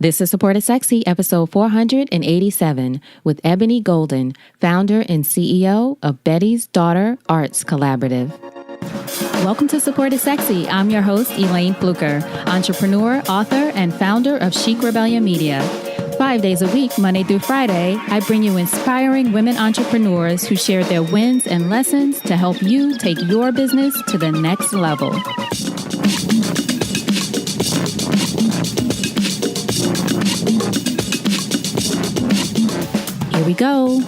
This is Support is Sexy, episode 487, with Ebony Golden, founder and CEO of Betty's Daughter Arts Collaborative. Welcome to Support is Sexy. I'm your host, Elayne Fluker, entrepreneur, author, and founder of Chic Rebellion Media. 5 days a week, Monday through Friday, I bring you inspiring women entrepreneurs who share their wins and lessons to help you take your business to the next level. Here we go.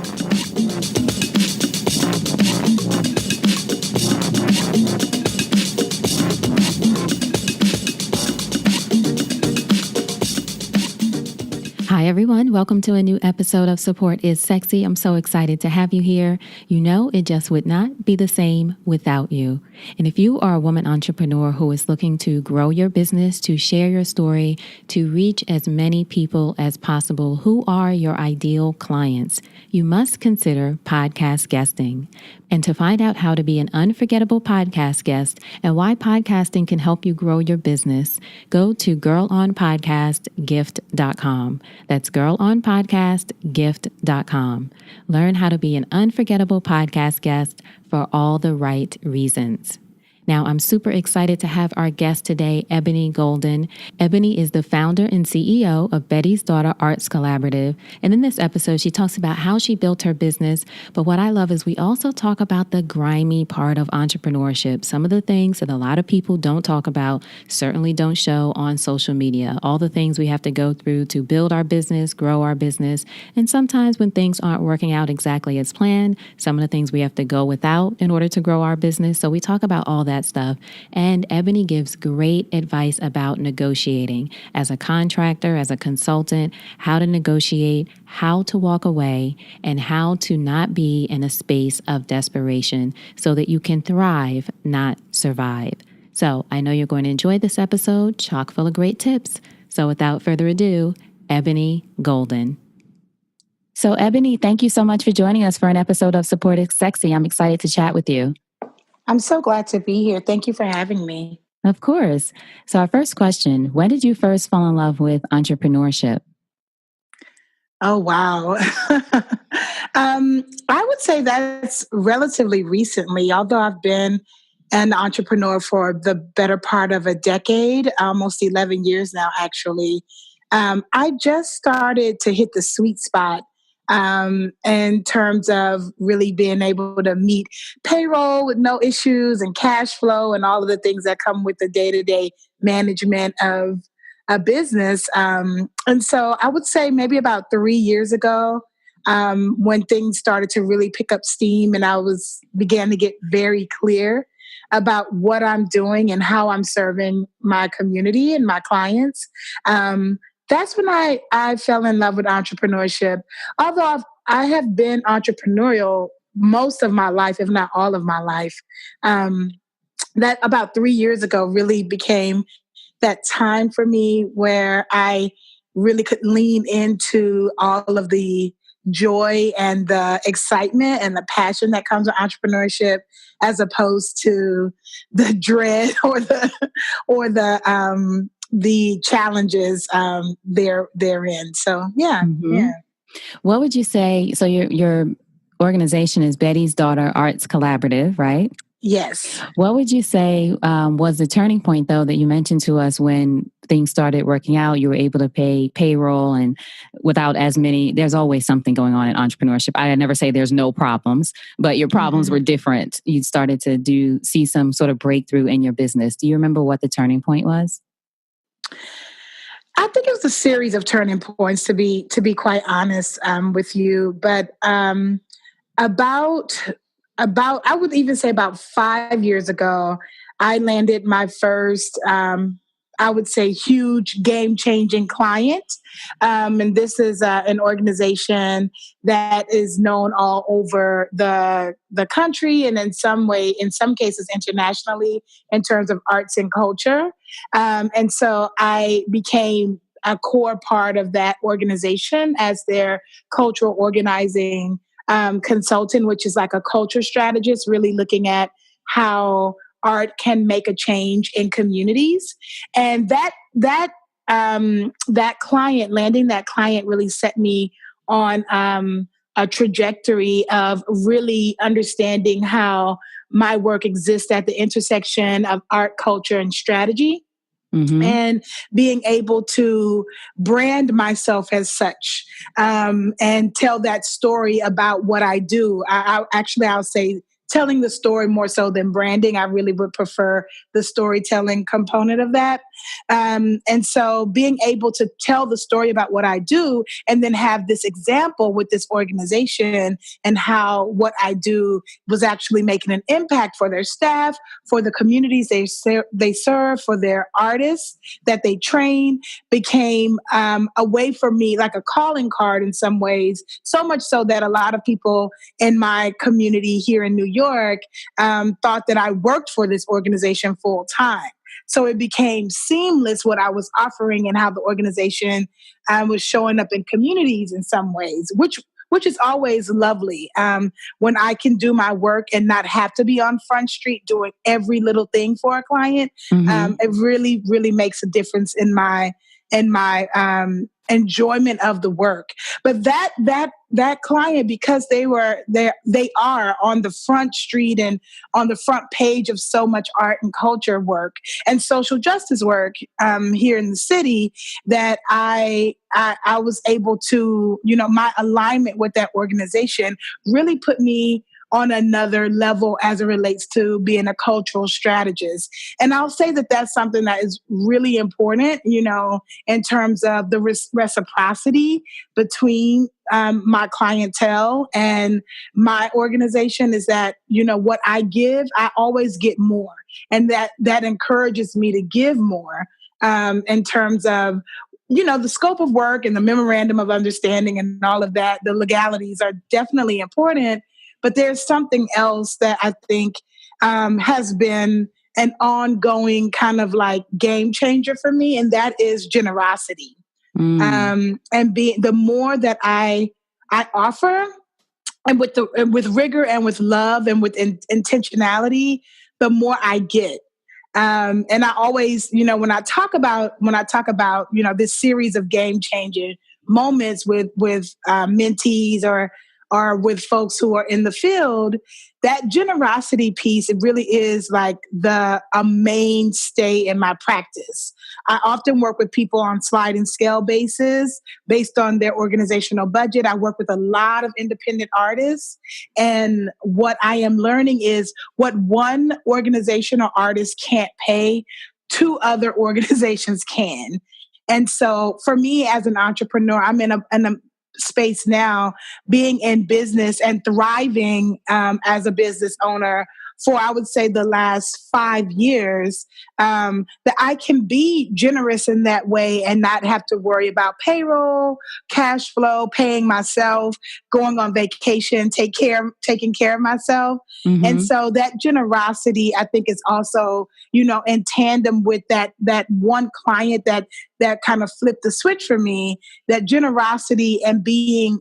Hi, everyone. Welcome to a new episode of Support is Sexy. I'm so excited to have you here. You know, it just would not be the same without you. And if you are a woman entrepreneur who is looking to grow your business, to share your story, to reach as many people as possible who are your ideal clients, you must consider podcast guesting. And to find out how to be an unforgettable podcast guest and why podcasting can help you grow your business, go to girlonpodcastgift.com. That's girlonpodcastgift.com. Learn how to be an unforgettable podcast guest for all the right reasons. Now, I'm super excited to have our guest today, Ebony Golden. Ebony is the founder and CEO of Betty's Daughter Arts Collaborative. And in this episode, she talks about how she built her business. But what I love is we also talk about the grimy part of entrepreneurship. Some of the things that a lot of people don't talk about, certainly don't show on social media. All the things we have to go through to build our business, grow our business. And sometimes when things aren't working out exactly as planned, some of the things we have to go without in order to grow our business. So we talk about all that stuff. And Ebony gives great advice about negotiating as a contractor, as a consultant, how to negotiate, how to walk away, and how to not be in a space of desperation so that you can thrive, not survive. So I know you're going to enjoy this episode, chock full of great tips. So without further ado, Ebony Golden. So Ebony, thank you so much for joining us for an episode of Support is Sexy. I'm excited to chat with you. I'm so glad to be here. Thank you for having me. Of course. So our first question, when did you first fall in love with entrepreneurship? Oh, wow. I would say that's relatively recently, although I've been an entrepreneur for the better part of a decade, almost 11 years now, actually. I just started to hit the sweet spot in terms of really being able to meet payroll with no issues and cash flow and all of the things that come with the day-to-day management of a business. And so I would say maybe about 3 years ago, when things started to really pick up steam and I began to get very clear about what I'm doing and how I'm serving my community and my clients. That's when I fell in love with entrepreneurship. Although I have been entrepreneurial most of my life, if not all of my life, that about 3 years ago really became that time for me where I really could lean into all of the joy and the excitement and the passion that comes with entrepreneurship, as opposed to the dread or the challenges therein. So yeah. What would you say? So your organization is Betty's Daughter Arts Collaborative, right? Yes. What would you say was the turning point, though, that you mentioned to us when things started working out? You were able to pay payroll and without as many, there's always something going on in entrepreneurship. I never say there's no problems, but your problems were different. You started to see some sort of breakthrough in your business. Do you remember what the turning point was? I think it was a series of turning points, to be quite honest with you. But about I would even say about 5 years ago, I landed my first, I would say, huge game-changing client. And this is an organization that is known all over the country and in some cases internationally in terms of arts and culture. And so I became a core part of that organization as their cultural organizing consultant, which is like a culture strategist, really looking at how art can make a change in communities. And that that client, landing that client really set me on a trajectory of really understanding how my work exists at the intersection of art, culture, and strategy. Mm-hmm. And being able to brand myself as such, and tell that story about what I do. I'll say telling the story more so than branding. I really would prefer the storytelling component of that. And so being able to tell the story about what I do and then have this example with this organization and how what I do was actually making an impact for their staff, for the communities they serve, for their artists that they train, became a way for me, like a calling card in some ways, so much so that a lot of people in my community here in New York thought that I worked for this organization full time. So it became seamless what I was offering and how the organization was showing up in communities in some ways, which is always lovely, when I can do my work and not have to be on Front Street doing every little thing for a client. Mm-hmm. It really, really makes a difference in my enjoyment of the work. But that client, because they are on the front street and on the front page of so much art and culture work and social justice work here in the city, that I was able to, my alignment with that organization really put me on another level as it relates to being a cultural strategist. And I'll say that that's something that is really important, in terms of the reciprocity between my clientele and my organization, is that, what I give, I always get more. And that encourages me to give more, in terms of, the scope of work and the memorandum of understanding and all of that. The legalities are definitely important, but there's something else that I think has been an ongoing kind of like game changer for me, and that is generosity. And the more that I offer, and with rigor and with love and with intentionality, the more I get. And I always, when I talk about, this series of game changing moments with mentees or with folks who are in the field, that generosity piece, it really is like a mainstay in my practice. I often work with people on sliding scale basis based on their organizational budget. I work with a lot of independent artists. And what I am learning is what one organization or artist can't pay, two other organizations can. And so for me as an entrepreneur, I'm in a space now, being in business and thriving as a business owner for, I would say, the last 5 years, that I can be generous in that way and not have to worry about payroll, cash flow, paying myself, going on vacation, taking care of myself. Mm-hmm. And so that generosity, I think, is also, in tandem with that one client that kind of flipped the switch for me. That generosity and being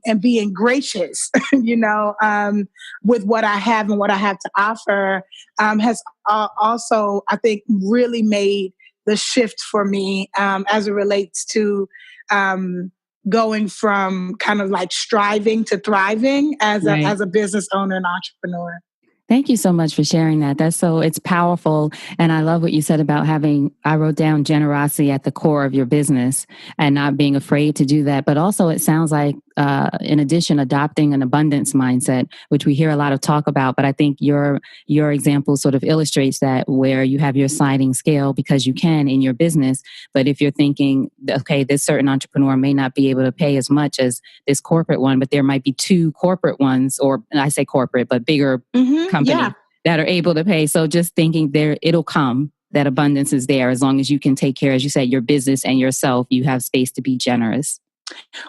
gracious, with what I have and what I have to offer, has also, I think, really made the shift for me, as it relates to going from kind of like striving to thriving as a business owner and entrepreneur. Thank you so much for sharing that. It's powerful. And I love what you said about I wrote down generosity at the core of your business and not being afraid to do that. But also it sounds like, in addition, adopting an abundance mindset, which we hear a lot of talk about. But I think your example sort of illustrates that, where you have your sliding scale because you can in your business. But if you're thinking, okay, this certain entrepreneur may not be able to pay as much as this corporate one, but there might be two corporate ones, or I say corporate, but bigger company that are able to pay. So just thinking it'll come, that abundance is there as long as you can take care, as you said, your business and yourself. You have space to be generous.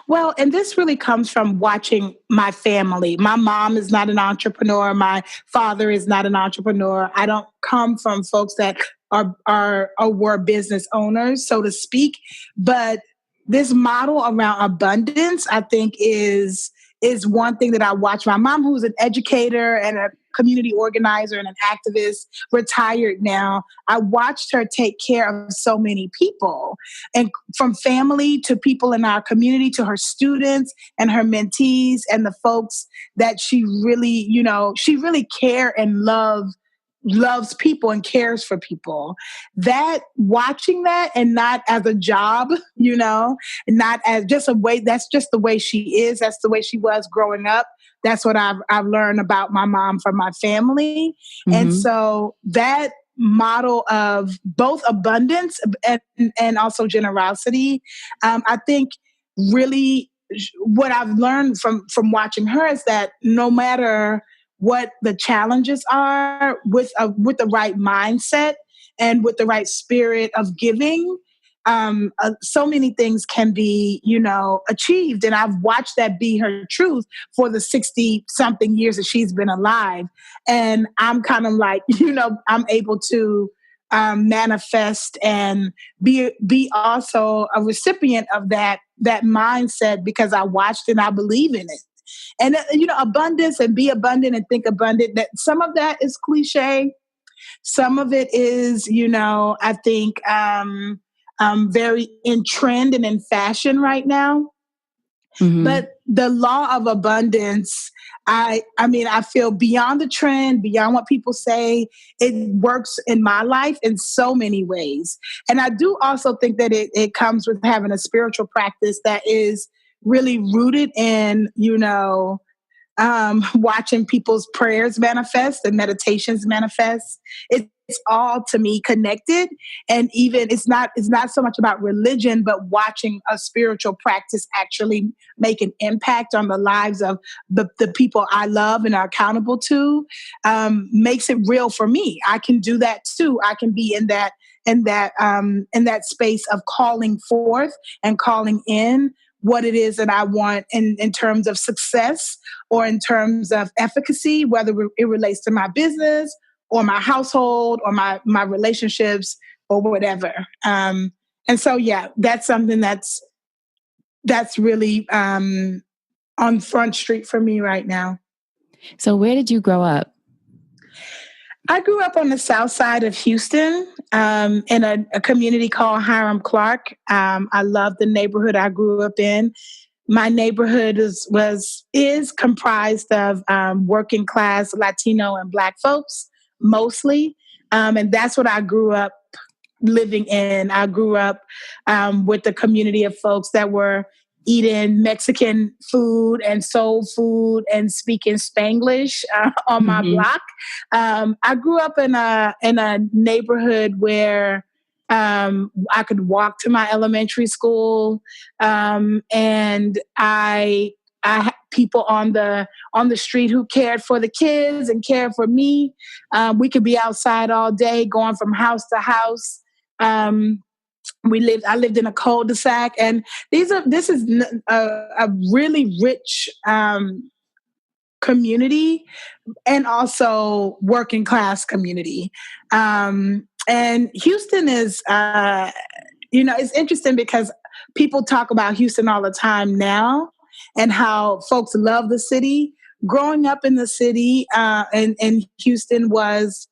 Well, and this really comes from watching my family. My mom is not an entrepreneur. My father is not an entrepreneur. I don't come from folks that were business owners, so to speak. But this model around abundance, I think, is one thing that I watch. My mom, who's an educator and community organizer and an activist, retired now. I watched her take care of so many people, and from family to people in our community to her students and her mentees and the folks that she really, she really care and loves people and cares for people. That watching that, and not as a job, and not as just a way, that's just the way she is. That's the way she was growing up. That's what I've learned about my mom from my family. And so that model of both abundance and also generosity, I think really what I've learned from watching her is that no matter what the challenges are, with the right mindset and with the right spirit of giving, so many things can be, achieved. And I've watched that be her truth for the 60 something years that she's been alive. And I'm kind of like, I'm able to manifest and be also a recipient of that mindset, because I watched and I believe in it. And abundance and be abundant and think abundant, that some of that is cliche. Some of it is, I think very in trend and in fashion right now. But the law of abundance, I mean, I feel beyond the trend, beyond what people say, it works in my life in so many ways. And I do also think that it comes with having a spiritual practice that is really rooted in, watching people's prayers manifest and meditations manifest. It's all, to me, connected. And even it's not so much about religion, but watching a spiritual practice actually make an impact on the lives of the people I love and are accountable to, makes it real for me. I can do that too. I can be in that space of calling forth and calling in what it is that I want in terms of success or in terms of efficacy, whether it relates to my business or my household or my relationships or whatever. And so, yeah, that's something that's really on Front Street for me right now. So where did you grow up? I grew up on the south side of Houston, in a community called Hiram Clark. I love the neighborhood I grew up in. My neighborhood is comprised of working class Latino and Black folks, mostly. And that's what I grew up living in. I grew up with a community of folks that were eating Mexican food and soul food and speaking Spanglish on my block. I grew up in a neighborhood where I could walk to my elementary school, and I had people on the street who cared for the kids and cared for me. We could be outside all day, going from house to house. I lived in a cul-de-sac, and this is a really rich community, and also working class community. And Houston is, it's interesting because people talk about Houston all the time now and how folks love the city. Growing up in the city in Houston was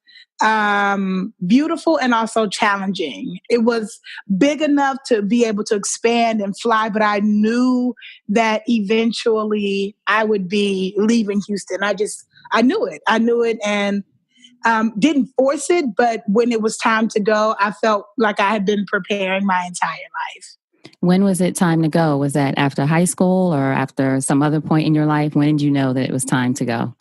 beautiful and also challenging. It was big enough to be able to expand and fly, but I knew that eventually I would be leaving Houston. I knew it and didn't force it, but when it was time to go, I felt like I had been preparing my entire life. When was it time to go? Was that after high school or after some other point in your life? When did you know that it was time to go?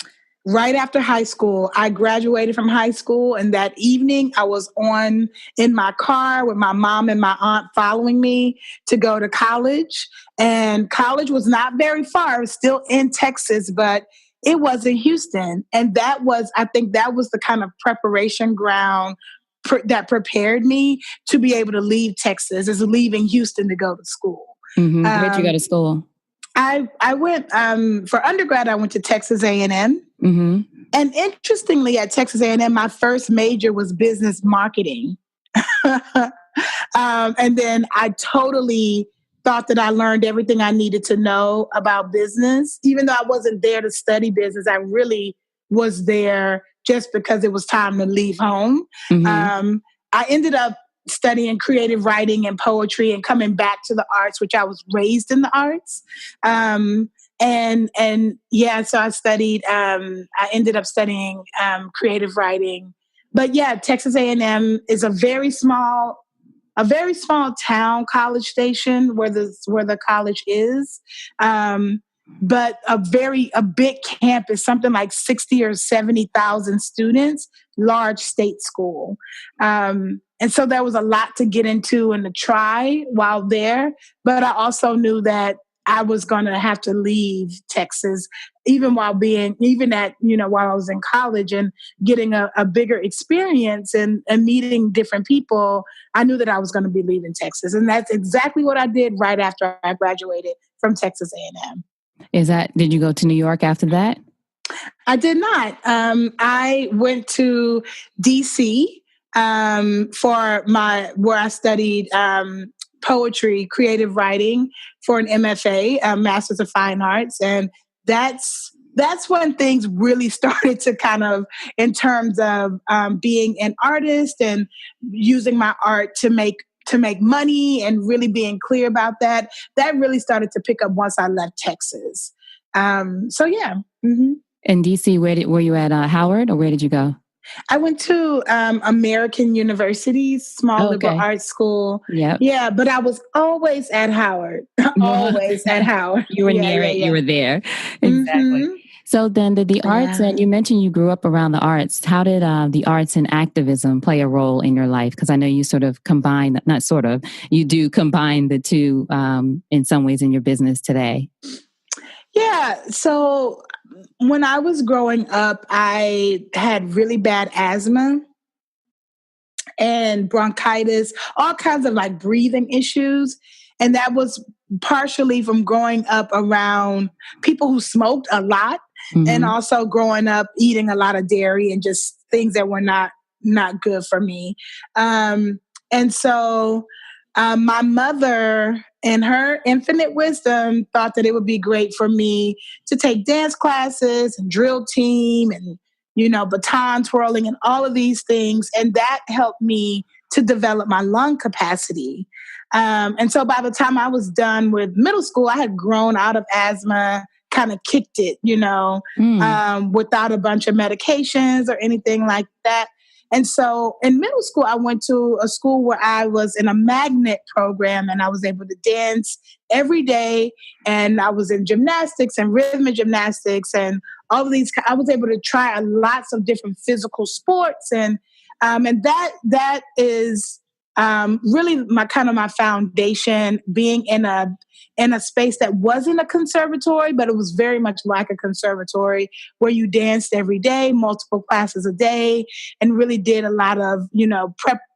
Right after high school. I graduated from high school, and that evening I was in my car with my mom and my aunt following me to go to college. And college was not very far. It was still in Texas, but it was in Houston. And I think that was the kind of preparation ground that prepared me to be able to leave Texas, is leaving Houston to go to school. Where'd you go to school? I went, for undergrad, I went to Texas A&M. And interestingly, at Texas A&M, my first major was business marketing. And then I totally thought that I learned everything I needed to know about business. Even though I wasn't there to study business, I really was there just because it was time to leave home. Mm-hmm. I ended up studying creative writing and poetry and coming back to the arts, which I was raised in the arts. And yeah, so I studied, I ended up studying creative writing. But yeah, Texas A&M is a very small town college station where the college is. But a big campus, something like 60 or 70,000 students, large state school. And so there was a lot to get into and to try while there. But I also knew that I was going to have to leave Texas, even while I was in college and getting a bigger experience and meeting different people. I knew that I was going to be leaving Texas. And that's exactly what I did right after I graduated from Texas A&M. Did you go to New York after that? I did not. I went to DC where I studied poetry, creative writing for an MFA, Masters of Fine Arts. And that's when things really started to kind of, in terms of being an artist and using my art to make money and really being clear about that really started to pick up once I left Texas. So yeah. Mm-hmm. In DC, were you at Howard, or where did you go? I went to American University's small liberal arts school. Yeah, but I was always at Howard. Always at Howard. You were near it. You were there. Exactly. Mm-hmm. So then did the arts, and you mentioned you grew up around the arts. How did the arts and activism play a role in your life? Because I know you sort of combine, not sort of, you do combine the two in some ways in your business today. Yeah. So when I was growing up, I had really bad asthma and bronchitis, all kinds of like breathing issues. And that was partially from growing up around people who smoked a lot, mm-hmm. and also growing up eating a lot of dairy and just things that were not good for me. And so my mother, in her infinite wisdom, thought that it would be great for me to take dance classes and drill team and, baton twirling and all of these things. And that helped me to develop my lung capacity. And so by the time I was done with middle school, I had grown out of asthma, kind of kicked it, without a bunch of medications or anything like that. And so in middle school, I went to a school where I was in a magnet program, and I was able to dance every day. And I was in gymnastics and rhythmic gymnastics and all of these. I was able to try lots of different physical sports. And that is really my foundation, being in a space that wasn't a conservatory, but it was very much like a conservatory where you danced every day, multiple classes a day, and really did a lot of,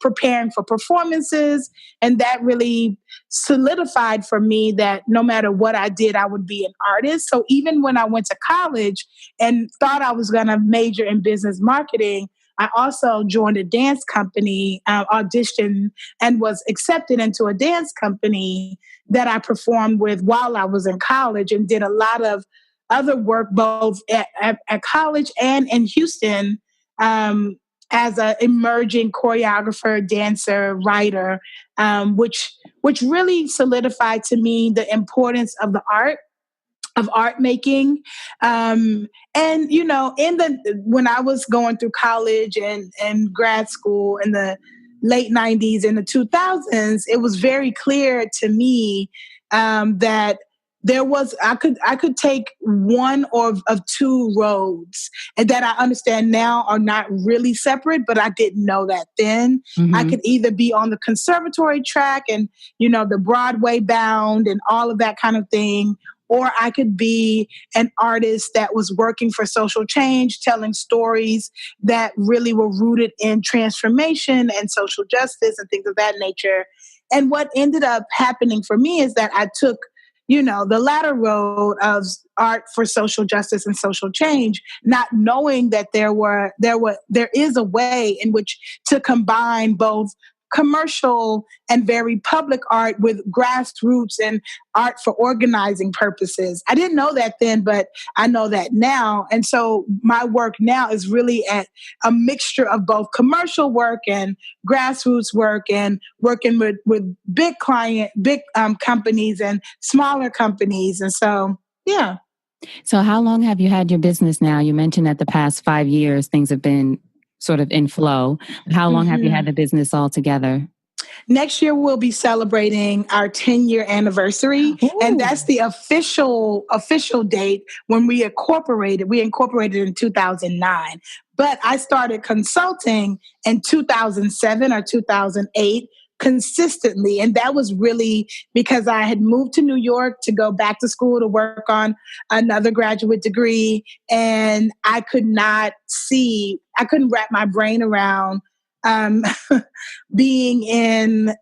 preparing for performances. And that really solidified for me that no matter what I did, I would be an artist. So even when I went to college and thought I was going to major in business marketing, I also joined a dance company, auditioned, and was accepted into a dance company that I performed with while I was in college, and did a lot of other work both at college and in Houston as an emerging choreographer, dancer, writer, which really solidified to me the importance of the art. Of art making. And, when I was going through college and grad school in the late 90s and the 2000s, it was very clear to me that I could take one of two roads, and that I understand now are not really separate, but I didn't know that then. Mm-hmm. I could either be on the conservatory track and, the Broadway bound and all of that kind of thing, or I could be an artist that was working for social change, telling stories that really were rooted in transformation and social justice and things of that nature. And what ended up happening for me is that I took, the latter road of art for social justice and social change, not knowing that there is a way in which to combine both commercial and very public art with grassroots and art for organizing purposes. I didn't know that then, but I know that now. And so my work now is really at a mixture of both commercial work and grassroots work and working with big companies and smaller companies. And so, yeah. So how long have you had your business now? You mentioned that the past 5 years, things have been sort of in flow. How long have you had the business all together? Next year, we'll be celebrating our 10-year anniversary. Ooh. And that's the official date when we incorporated. We incorporated in 2009. But I started consulting in 2007 or 2008 consistently. And that was really because I had moved to New York to go back to school to work on another graduate degree. And I couldn't wrap my brain around being in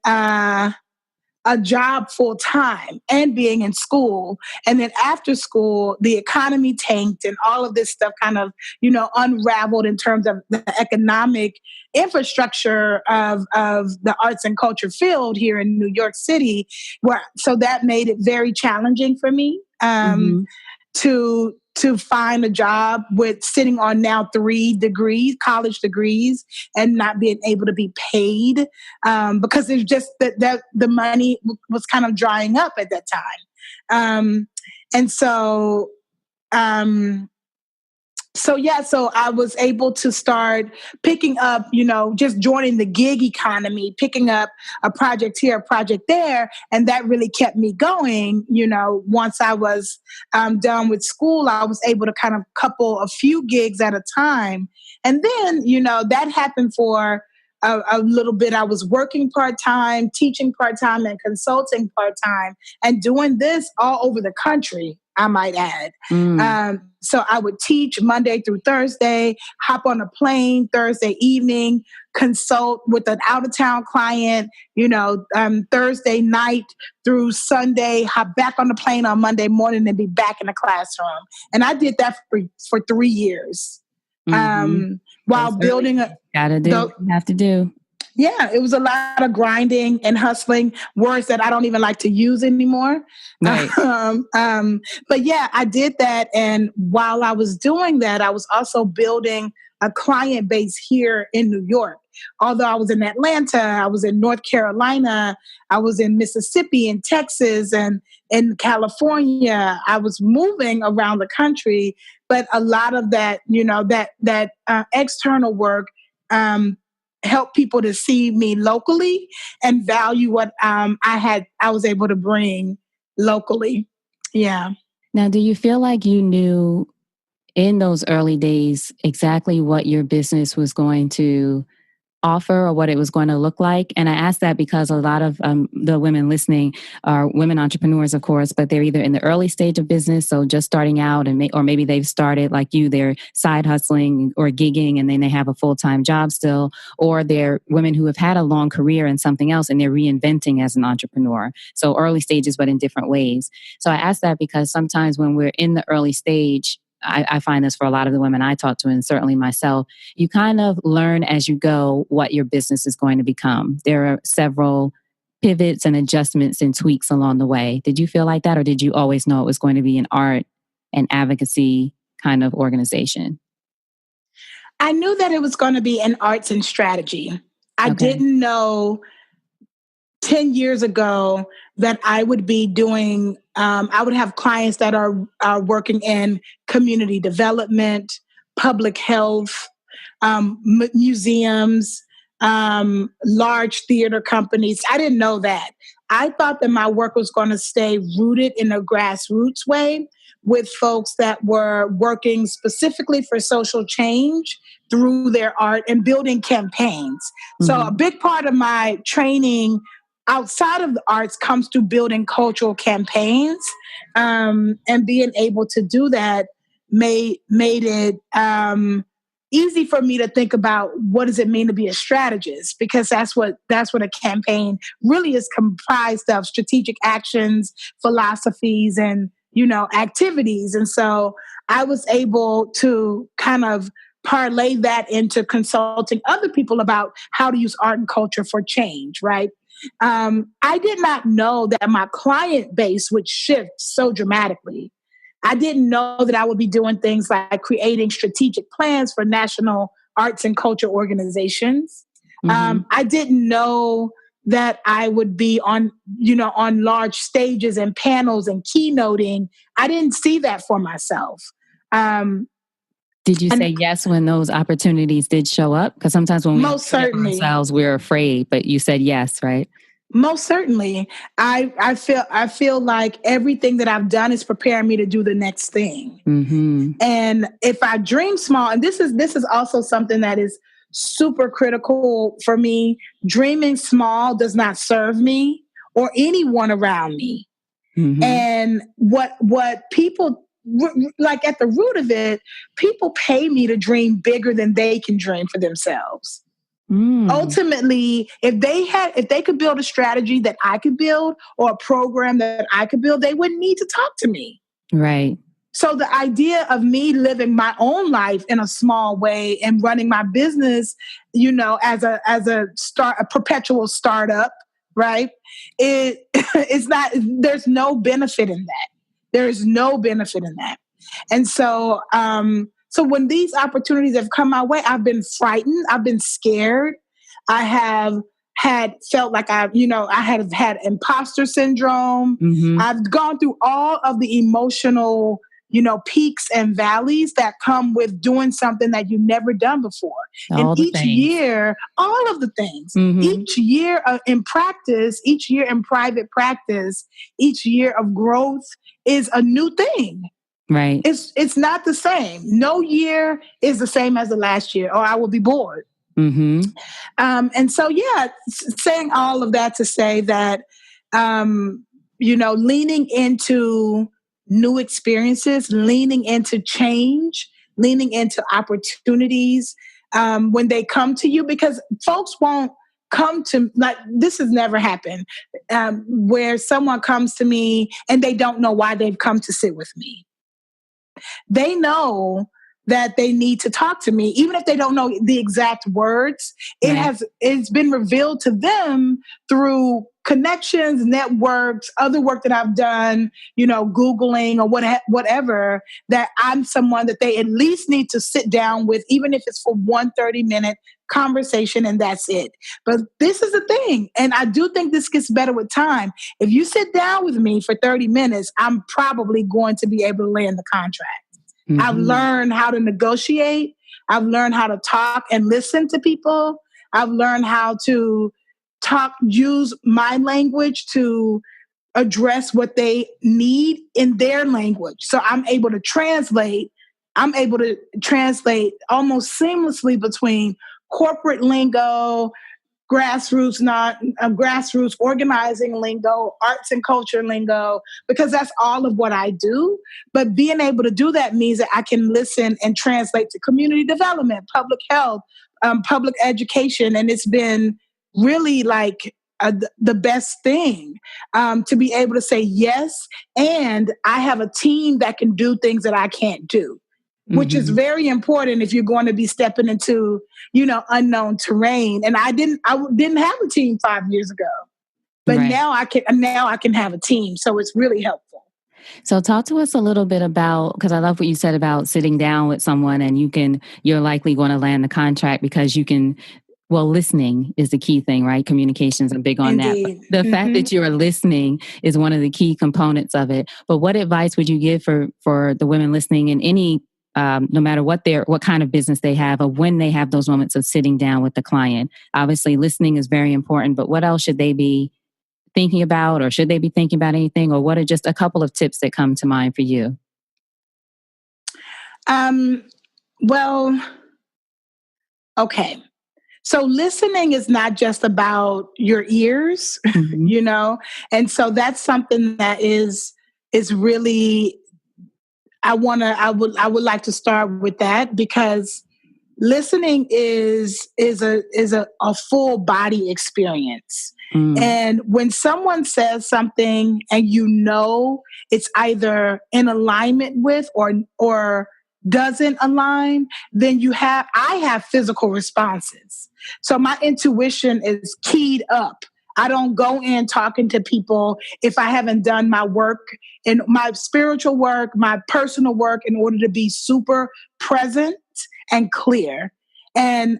a job full time and being in school. And then after school, the economy tanked and all of this stuff kind of, unraveled in terms of the economic infrastructure of the arts and culture field here in New York City. So that made it very challenging for me to find a job with sitting on now 3 degrees, college degrees, and not being able to be paid because it's just that the money was kind of drying up at that time. So I was able to start picking up, just joining the gig economy, picking up a project here, a project there. And that really kept me going. Once I was done with school, I was able to kind of couple a few gigs at a time. And then, that happened for a little bit. I was working part-time, teaching part-time, and consulting part-time, and doing this all over the country, I might add. So I would teach Monday through Thursday, hop on a plane Thursday evening, consult with an out-of-town client, Thursday night through Sunday, hop back on the plane on Monday morning and be back in the classroom. And I did that for 3 years. While building have to do. Yeah, it was a lot of grinding and hustling, words that I don't even like to use anymore. Right. But yeah, I did that. And while I was doing that, I was also building a client base here in New York. Although I was in Atlanta, I was in North Carolina, I was in Mississippi and Texas and in California. I was moving around the country, but a lot of that, that external work help people to see me locally and value what I was able to bring locally. Yeah. Now, do you feel like you knew in those early days exactly what your business was going to offer or what it was going to look like? And I ask that because a lot of the women listening are women entrepreneurs, of course, but they're either in the early stage of business, so just starting out, or maybe they've started like you, they're side hustling or gigging, and then they have a full-time job still, or they're women who have had a long career in something else and they're reinventing as an entrepreneur. So early stages, but in different ways. So I ask that because sometimes when we're in the early stage, I find this for a lot of the women I talk to, and certainly myself, you kind of learn as you go what your business is going to become. There are several pivots and adjustments and tweaks along the way. Did you feel like that, or did you always know it was going to be an art and advocacy kind of organization? I knew that it was going to be an arts and strategy. I didn't know 10 years ago that I would be doing, I would have clients that are working in community development, public health, museums, large theater companies. I didn't know that. I thought that my work was going to stay rooted in a grassroots way with folks that were working specifically for social change through their art and building campaigns. So a big part of my training outside of the arts comes through building cultural campaigns, and being able to do that made it easy for me to think about what does it mean to be a strategist, because that's what a campaign really is comprised of: strategic actions, philosophies, and activities. And so I was able to kind of parlay that into consulting other people about how to use art and culture for change, right? I did not know that my client base would shift so dramatically. I didn't know that I would be doing things like creating strategic plans for national arts and culture organizations. I didn't know that I would be on, on large stages and panels and keynoting. I didn't see that for myself. Did you say yes when those opportunities did show up? Because sometimes when we most certainly ourselves, we're afraid, but you said yes, right? Most certainly. I feel like everything that I've done is preparing me to do the next thing. And if I dream small, and this is also something that is super critical for me, dreaming small does not serve me or anyone around me. And what people like at the root of it, people pay me to dream bigger than they can dream for themselves. Ultimately, if they could build a strategy that I could build or a program that I could build, they wouldn't need to talk to me. Right. So the idea of me living my own life in a small way and running my business, as a perpetual startup, right? It's not. There's no benefit in that. There is no benefit in that. And so, so when these opportunities have come my way, I've been frightened. I've been scared. I have felt like I have had imposter syndrome. I've gone through all of the emotional, peaks and valleys that come with doing something that you've never done before. And each year, all of the things, each year in practice, each year in private practice, each year of growth is a new thing. Right. It's not the same. No year is the same as the last year, or I will be bored. And so, saying all of that to say that, leaning into new experiences, leaning into change, leaning into opportunities when they come to you, because folks won't come to, like, this has never happened, where someone comes to me and they don't know why they've come to sit with me. They know that they need to talk to me, even if they don't know the exact words. It's been revealed to them through connections, networks, other work that I've done, Googling or whatever, that I'm someone that they at least need to sit down with, even if it's for 1 30-minute conversation, and that's it. But this is the thing, and I do think this gets better with time. If you sit down with me for 30 minutes, I'm probably going to be able to land the contract. I've learned how to negotiate. I've learned how to talk and listen to people. I've learned how to use my language to address what they need in their language. So I'm able to translate almost seamlessly between corporate lingo, grassroots organizing lingo, arts and culture lingo, because that's all of what I do. But being able to do that means that I can listen and translate to community development, public health, public education. And it's been really like the best thing to be able to say yes. And I have a team that can do things that I can't do, which is very important if you're going to be stepping into, unknown terrain. And I didn't have a team 5 years ago, but now I can have a team. So it's really helpful. So talk to us a little bit about, because I love what you said about sitting down with someone and you're likely going to land the contract because you can, listening is the key thing, right? Communications are big on Indeed. that. But the fact that you're listening is one of the key components of it. But what advice would you give for the women listening in any no matter what kind of business they have, or when they have those moments of sitting down with the client? Obviously, listening is very important, but what else should they be thinking about, or should they be thinking about anything, or what are just a couple of tips that come to mind for you? Okay. So listening is not just about your ears, and so that's something that is really, I would like to start with that, because listening is a full body experience. And when someone says something and it's either in alignment with or doesn't align, then I have physical responses. So my intuition is keyed up. I don't go in talking to people if I haven't done my work and my spiritual work, my personal work in order to be super present and clear. And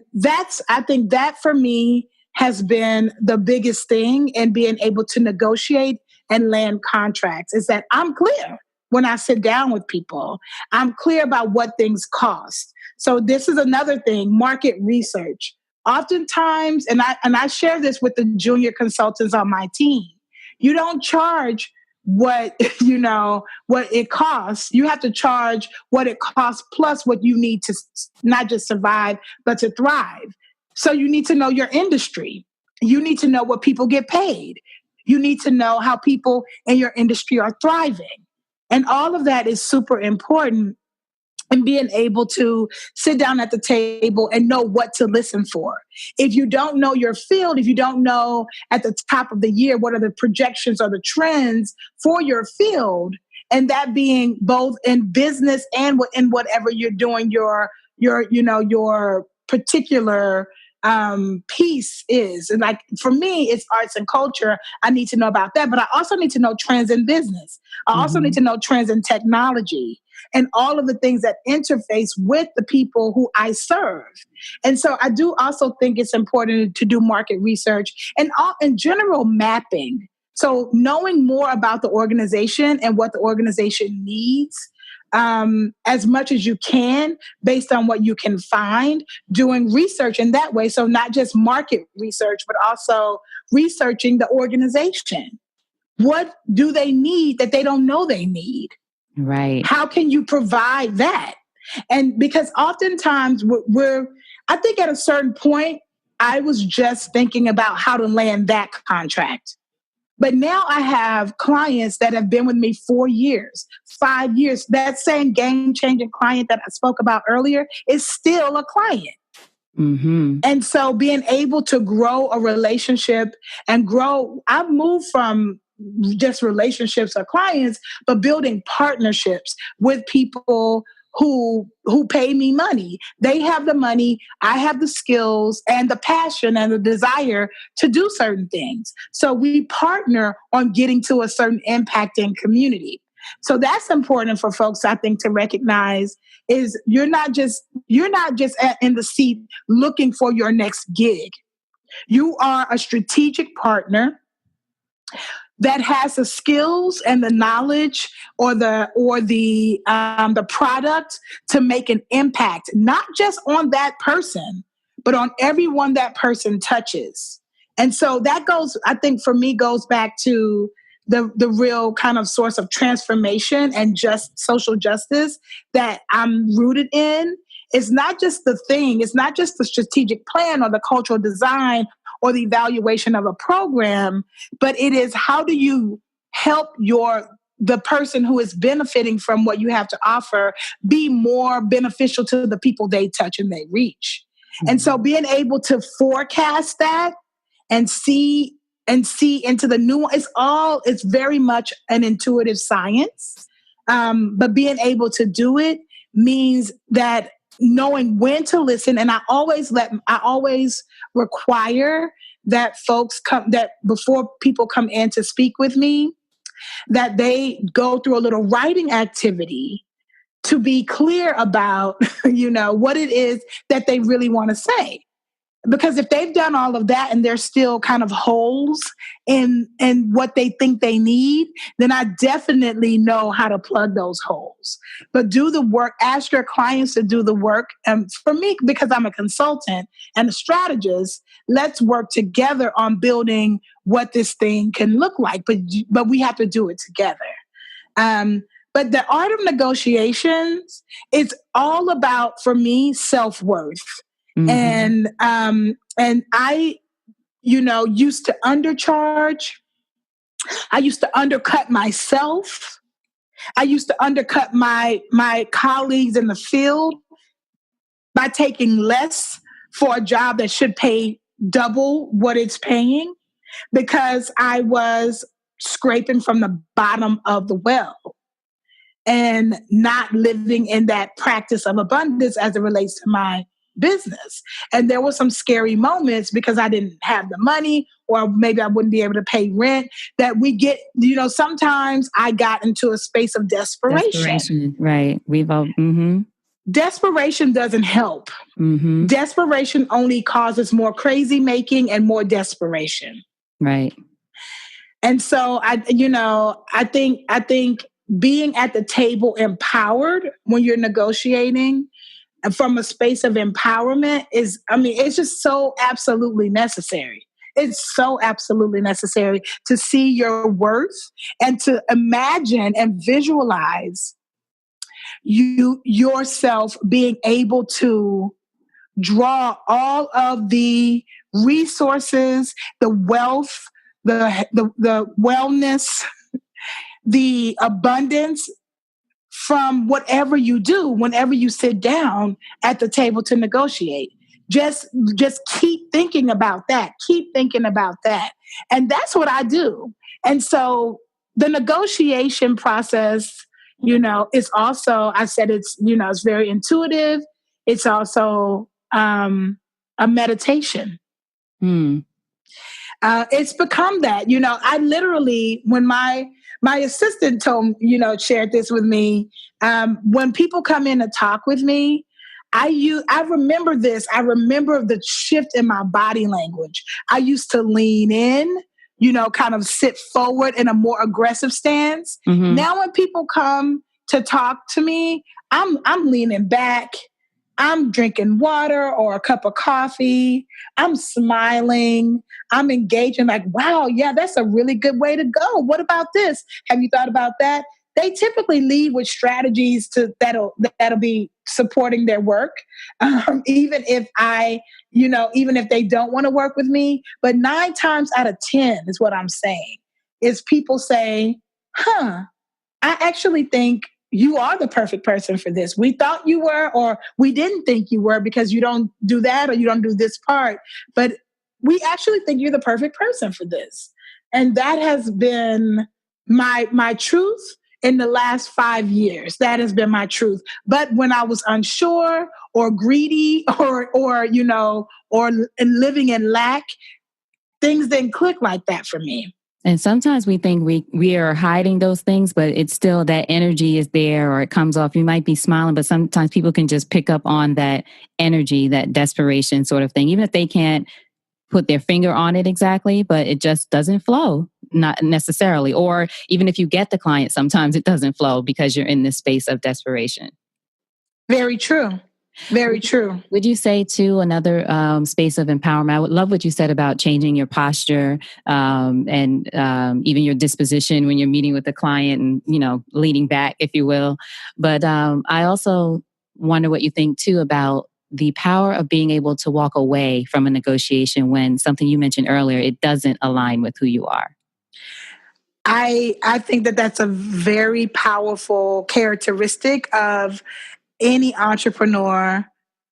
I think that for me has been the biggest thing in being able to negotiate and land contracts is that I'm clear when I sit down with people. I'm clear about what things cost. So this is another thing, market research. Oftentimes, and I share this with the junior consultants on my team, you don't charge what what it costs. You have to charge what it costs plus what you need to not just survive but to thrive. So you need to know your industry. You need to know what people get paid. You need to know how people in your industry are thriving. And all of that is super important in being able to sit down at the table and know what to listen for. If you don't know your field, if you don't know at the top of the year what are the projections or the trends for your field, and that being both in business and in whatever you're doing, your particular piece is. And like for me, it's arts and culture. I need to know about that, but I also need to know trends in business. I also need to know trends in technology and all of the things that interface with the people who I serve. And so I do also think it's important to do market research and in general mapping. So knowing more about the organization and what the organization needs as much as you can based on what you can find, doing research in that way. So not just market research, but also researching the organization. What do they need that they don't know they need? Right. How can you provide that? And because oftentimes I think at a certain point, I was just thinking about how to land that contract. But now I have clients that have been with me 4 years, 5 years. That same game-changing client that I spoke about earlier is still a client. And so being able to grow a relationship and I've moved from just relationships or clients, but building partnerships with people who pay me money. They have the money, I have the skills and the passion and the desire to do certain things. So we partner on getting to a certain impact in community. So that's important for folks, I think, to recognize is you're not just in the seat looking for your next gig. You are a strategic partner that has the skills and the knowledge or the product to make an impact, not just on that person, but on everyone that person touches. And so that I think for me, goes back to the real kind of source of transformation and just social justice that I'm rooted in. It's not just it's not just the strategic plan or the cultural design or the evaluation of a program, but it is how do you help the person who is benefiting from what you have to offer be more beneficial to the people they touch and they reach. And so being able to forecast that and see into the new one, it's very much an intuitive science. But being able to do it means that knowing when to listen. And I always require that that before people come in to speak with me, that they go through a little writing activity to be clear about, what it is that they really want to say. Because if they've done all of that and there's still kind of holes in what they think they need, then I definitely know how to plug those holes. But do the work, ask your clients to do the work. And for me, because I'm a consultant and a strategist, let's work together on building what this thing can look like. But we have to do it together. But the art of negotiations is all about, for me, self-worth. And I, used to undercharge. I used to undercut myself. I used to undercut my colleagues in the field by taking less for a job that should pay double what it's paying because I was scraping from the bottom of the well. and not living in that practice of abundance as it relates to my business. And there were some scary moments because I didn't have the money, or maybe I wouldn't be able to pay rent, that we get, sometimes I got into a space of desperation. Right. We've all, Desperation doesn't help. Desperation only causes more crazy making and more desperation. Right. And so I think being at the table empowered when you're negotiating from a space of empowerment it's just so absolutely necessary. It's so absolutely necessary to see your worth and to imagine and visualize yourself being able to draw all of the resources, the wealth, the wellness, the abundance from whatever you do whenever you sit down at the table to negotiate. Just keep thinking about that. Keep thinking about that. And that's what I do. And so the negotiation process, is also, I said it's very intuitive. It's also a meditation. It's become that. I literally, when my assistant shared this with me, when people come in to talk with me, I remember this. I remember the shift in my body language. I used to lean in, kind of sit forward in a more aggressive stance. Now when people come to talk to me, I'm leaning back. I'm drinking water or a cup of coffee. I'm smiling. I'm engaging like, wow, yeah, that's a really good way to go. What about this? Have you thought about that? They typically lead with strategies that'll be supporting their work, even if even if they don't want to work with me. But 9 times out of 10 is what I'm saying, is people say, I actually think you are the perfect person for this. We thought you were, or we didn't think you were because you don't do that or you don't do this part. But we actually think you're the perfect person for this. And that has been my truth in the last 5 years. That has been my truth. But when I was unsure or greedy or living in lack, things didn't click like that for me. And sometimes we think we are hiding those things, but it's still that energy is there, or it comes off. You might be smiling, but sometimes people can just pick up on that energy, that desperation sort of thing, even if they can't put their finger on it exactly, but it just doesn't flow, not necessarily. Or even if you get the client, sometimes it doesn't flow because you're in this space of desperation. Very true. Very true. Would you say too, another space of empowerment? I would love what you said about changing your posture and even your disposition when you're meeting with the client and, leaning back, if you will. But I also wonder what you think too about the power of being able to walk away from a negotiation when something you mentioned earlier, it doesn't align with who you are. I think that that's a very powerful characteristic of any entrepreneur,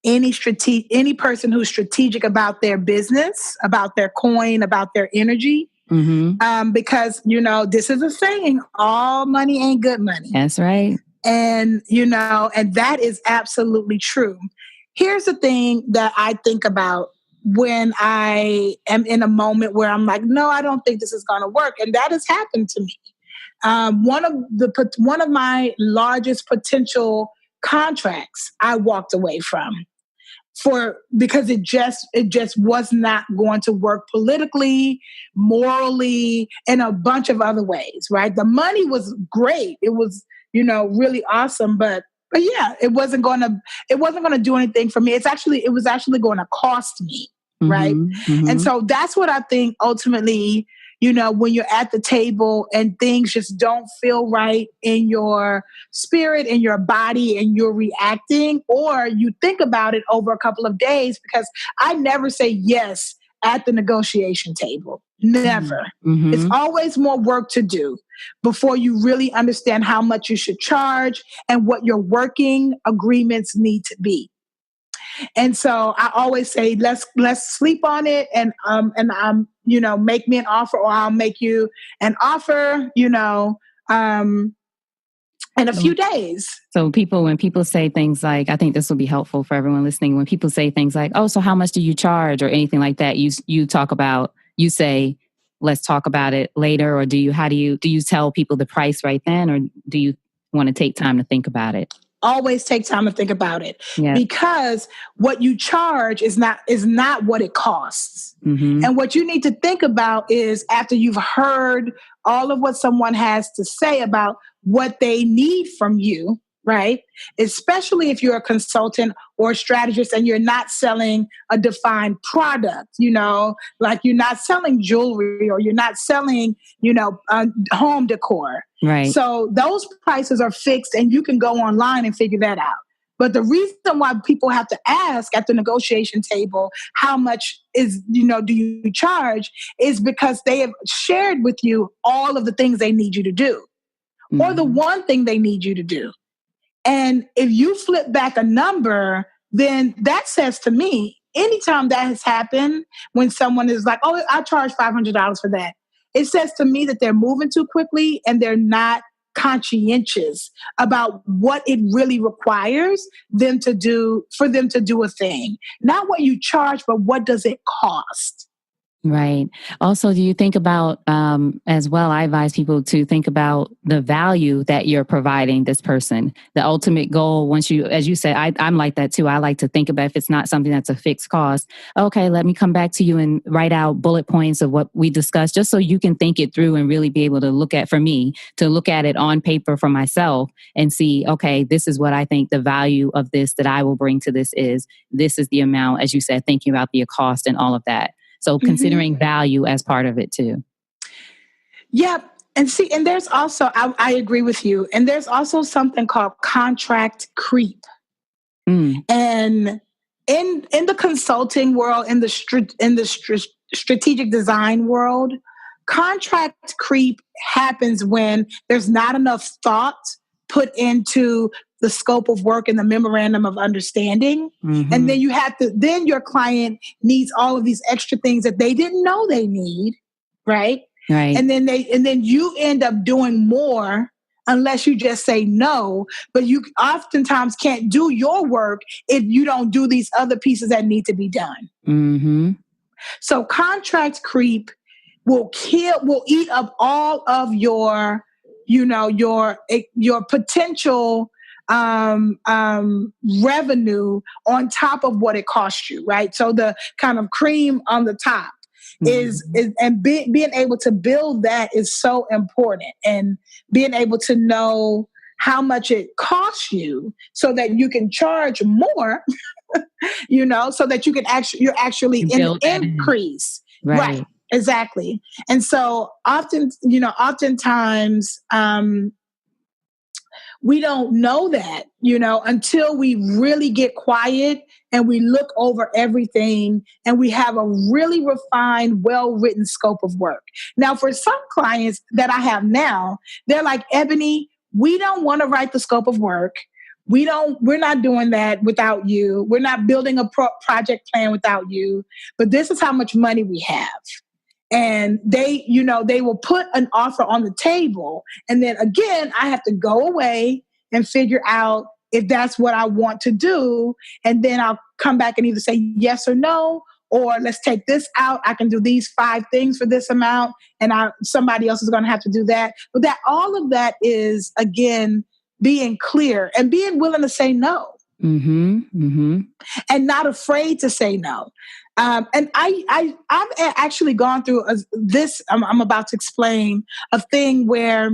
any person who's strategic about their business, about their coin, about their energy. Because, this is a saying, all money ain't good money. That's right. And, and that is absolutely true. Here's the thing that I think about when I am in a moment where I'm like, no, I don't think this is going to work. And that has happened to me. One of my largest potential contracts I walked away from because it just was not going to work politically, morally, and a bunch of other ways, right? The money was great. It was, really awesome, but yeah, it wasn't going to do anything for me. It was actually going to cost me, right? And so that's what I think ultimately, when you're at the table and things just don't feel right in your spirit, in your body, and you're reacting, or you think about it over a couple of days, because I never say yes at the negotiation table. Never. It's always more work to do before you really understand how much you should charge and what your working agreements need to be. And so I always say, let's sleep on it and make me an offer, or I'll make you an offer, and in a few days. So when people say things like, I think this will be helpful for everyone listening. When people say things like, oh, so how much do you charge or anything like that? You say, let's talk about it later. Or do you tell people the price right then? Or do you want to take time to think about it? Always take time to think about it, because what you charge is not what it costs. Mm-hmm. And what you need to think about is, after you've heard all of what someone has to say about what they need from you, right? Especially if you're a consultant or a strategist and you're not selling a defined product, like you're not selling jewelry or you're not selling, home decor. Right. So those prices are fixed and you can go online and figure that out. But the reason why people have to ask at the negotiation table, how much do you charge, is because they have shared with you all of the things they need you to do, mm-hmm. or the one thing they need you to do. And if you flip back a number, then that says to me, anytime that has happened, when someone is like, oh, I charge $500 for that, it says to me that they're moving too quickly and they're not conscientious about what it really requires for them to do a thing. Not what you charge, but what does it cost? Right. Also, do you think about, as well, I advise people to think about the value that you're providing this person. The ultimate goal, as you said, I'm like that too. I like to think about, if it's not something that's a fixed cost, okay, let me come back to you and write out bullet points of what we discussed, just so you can think it through and really be able to look at it on paper for myself and see, okay, this is what I think the value of this that I will bring to this is. This is the amount, as you said, thinking about the cost and all of that. So considering mm-hmm. value as part of it too. Yep. And there's also, I agree with you. And there's also something called contract creep. Mm. And in the consulting world, in the strategic design world, contract creep happens when there's not enough thought put into the scope of work and the memorandum of understanding. Mm-hmm. And then your client needs all of these extra things that they didn't know they need. Right. Right. And then you end up doing more unless you just say no, but you oftentimes can't do your work if you don't do these other pieces that need to be done. Mm-hmm. So contract creep will eat up all of your potential revenue on top of what it costs you, right? So the kind of cream on the top mm-hmm. being able to build that is so important, and being able to know how much it costs you so that you can charge more, so that you can actually increase. Right. Exactly. And so oftentimes, we don't know that, until we really get quiet and we look over everything and we have a really refined, well-written scope of work. Now, for some clients that I have now, they're like, Ebony, we don't want to write the scope of work. We're not doing that without you. We're not building a project plan without you, but this is how much money we have. And they will put an offer on the table. And then again, I have to go away and figure out if that's what I want to do. And then I'll come back and either say yes or no, or let's take this out. I can do these 5 things for this amount, and somebody else is going to have to do that. But all of that is, again, being clear and being willing to say no. Mm-hmm, mm-hmm. And not afraid to say no. And I've actually gone through this. I'm about to explain a thing where,